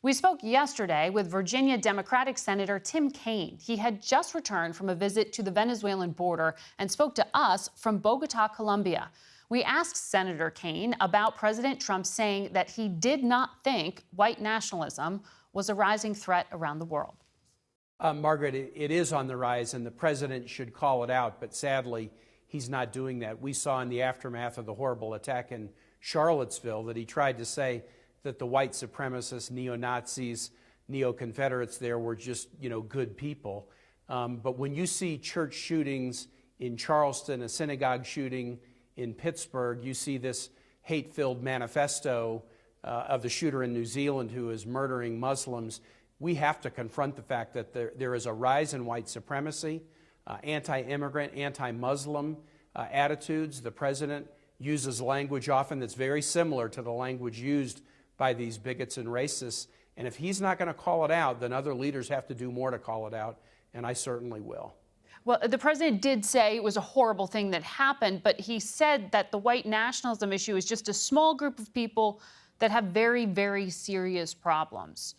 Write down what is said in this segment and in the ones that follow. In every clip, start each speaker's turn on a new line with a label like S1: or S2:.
S1: We spoke yesterday with Virginia Democratic Senator Tim Kaine. He had just returned from a visit to the Venezuelan border and spoke to us from Bogota, Colombia. We asked Senator Kaine about President Trump saying that he did not think white nationalism was a rising threat around the world.
S2: Margaret, it is on the rise, and the president should call it out, but sadly, he's not doing that. We saw in the aftermath of the horrible attack in Charlottesville that he tried to say that the white supremacists, neo-Nazis, neo-Confederates there were just, good people. But when you see church shootings in Charleston, a synagogue shooting in Pittsburgh, you see this hate-filled manifesto of the shooter in New Zealand who is murdering Muslims, we have to confront the fact that there is a rise in white supremacy, anti-immigrant, anti-Muslim attitudes. The president uses language often that's very similar to the language used by these bigots and racists. And if he's not going to call it out, then other leaders have to do more to call it out, and I certainly will.
S1: Well, the president did say it was a horrible thing that happened, but he said that the white nationalism issue is just a small group of people that have very, very serious problems.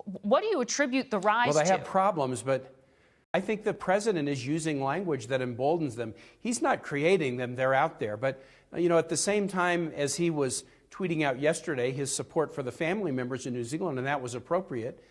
S1: What do you attribute the rise to?
S2: Well, they have problems, but I think the president is using language that emboldens them. He's not creating them, they're out there. But, at the same time as he was tweeting out yesterday his support for the family members in New Zealand, and that was appropriate,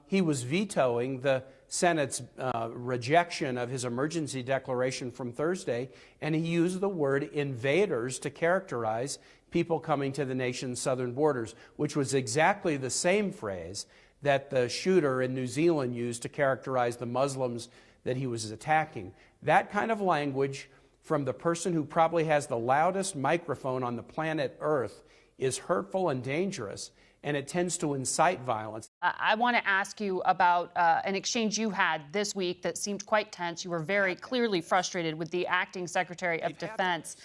S2: he was vetoing the Senate's rejection of his emergency declaration from Thursday, and he used the word invaders to characterize people coming to the nation's southern borders, which was exactly the same phrase that the shooter in New Zealand used to characterize the Muslims that he was attacking. That kind of language from the person who probably has the loudest microphone on the planet Earth is hurtful and dangerous, and it tends to incite violence.
S1: I want to ask you about an exchange you had this week that seemed quite tense. You were very clearly frustrated with the acting Secretary of Defense,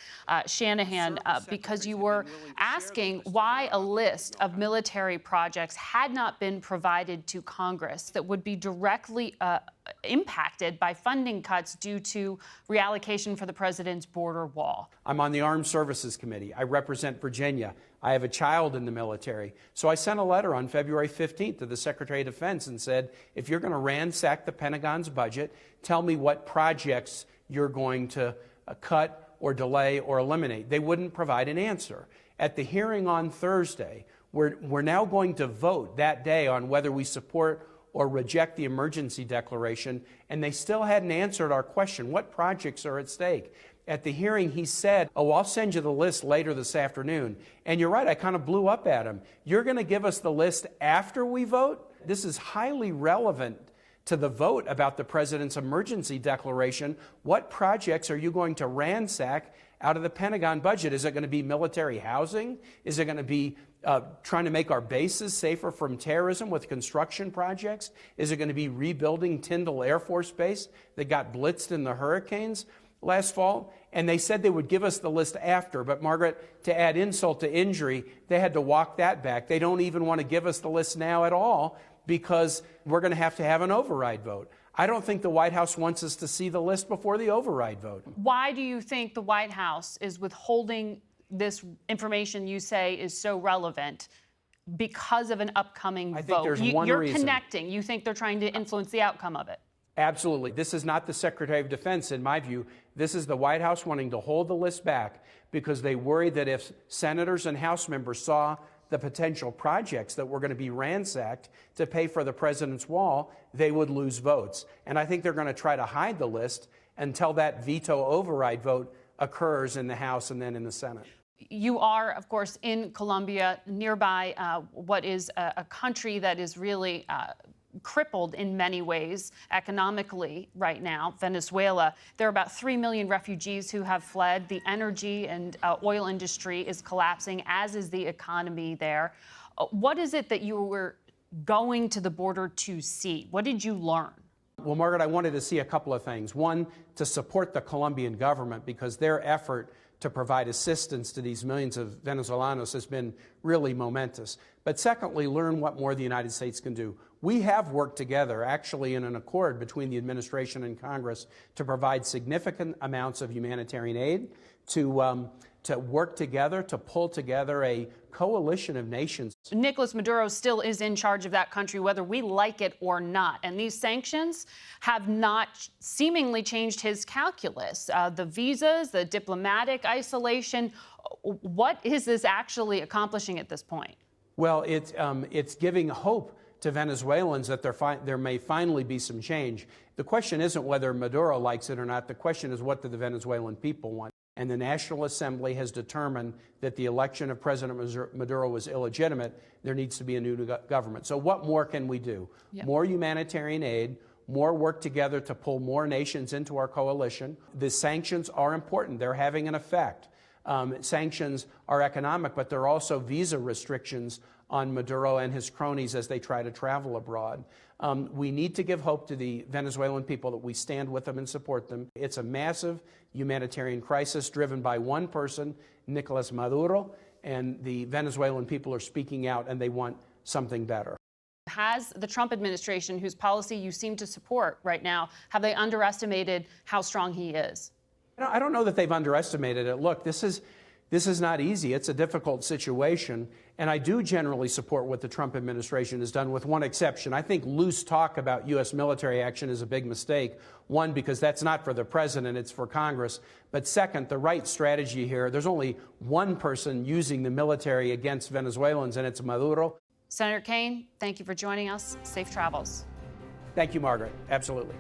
S1: Shanahan, because you were asking why a list of military projects had not been provided to Congress that would be directly impacted by funding cuts due to reallocation for the president's border wall.
S2: I'm on the Armed Services Committee. I represent Virginia. I have a child in the military. So I sent a letter on February 15th to the Secretary of Defense and said, if you're going to ransack the Pentagon's budget, tell me what projects you're going to cut or delay or eliminate. They wouldn't provide an answer. At the hearing on Thursday, we're now going to vote that day on whether we support or reject the emergency declaration, and they still hadn't answered our question, what projects are at stake? At the hearing, he said, I'll send you the list later this afternoon. And you're right, I kind of blew up at him. You're going to give us the list after we vote? This is highly relevant to the vote about the president's emergency declaration. What projects are you going to ransack out of the Pentagon budget? Is it going to be military housing? Is it going to be trying to make our bases safer from terrorism with construction projects? Is it going to be rebuilding Tyndall Air Force Base that got blitzed in the hurricanes last fall? And they said they would give us the list after, but Margaret, to add insult to injury, they had to walk that back. They don't even want to give us the list now at all because we're going to have an override vote. I don't think the White House wants us to see the list before the override vote.
S1: Why do you think the White House is withholding this information you say is so relevant because of an upcoming vote?
S2: I think there's one
S1: You're
S2: reason.
S1: Connecting. You think they're trying to influence the outcome of it?
S2: Absolutely. This is not the Secretary of Defense, in my view. This is the White House wanting to hold the list back because they worry that if senators and House members saw the potential projects that were going to be ransacked to pay for the president's wall, they would lose votes. And I think they're going to try to hide the list until that veto override vote occurs in the House and then in the Senate.
S1: You are, of course, in Colombia, nearby what is a country that is really crippled in many ways economically right now, Venezuela. There are about 3 million refugees who have fled. The energy and oil industry is collapsing, as is the economy there. What is it that you were going to the border to see? What did you learn?
S2: Well, Margaret, I wanted to see a couple of things. One, to support the Colombian government because their effort to provide assistance to these millions of Venezolanos has been really momentous. But secondly, learn what more the United States can do. We have worked together, actually in an accord between the administration and Congress, to provide significant amounts of humanitarian aid, to work together, to pull together a coalition of nations
S1: Nicolas Maduro still is in charge of that country, whether we like it or not. And these sanctions have not seemingly changed his calculus. The visas, the diplomatic isolation, what is this actually accomplishing at this point?
S2: Well, it's giving hope to Venezuelans that there may finally be some change. The question isn't whether Maduro likes it or not. The question is, what do the Venezuelan people want? And the National Assembly has determined that the election of President Maduro was illegitimate. There needs to be a new government. So what more can we do? Yep. More humanitarian aid, more work together to pull more nations into our coalition. The sanctions are important. They're having an effect. Sanctions are economic, but there are also visa restrictions on Maduro and his cronies as they try to travel abroad. We need to give hope to the Venezuelan people that we stand with them and support them. It's a massive humanitarian crisis driven by one person, Nicolas Maduro, and the Venezuelan people are speaking out and they want something better.
S1: Has the Trump administration, whose policy you seem to support right now, have they underestimated how strong he is?
S2: I don't know that they've underestimated it. Look, this is not easy. It's a difficult situation. And I do generally support what the Trump administration has done, with one exception. I think loose talk about U.S. military action is a big mistake. One, because that's not for the president, it's for Congress. But second, the right strategy here, there's only one person using the military against Venezuelans, and it's Maduro.
S1: Senator Kaine, thank you for joining us. Safe travels.
S2: Thank you, Margaret. Absolutely.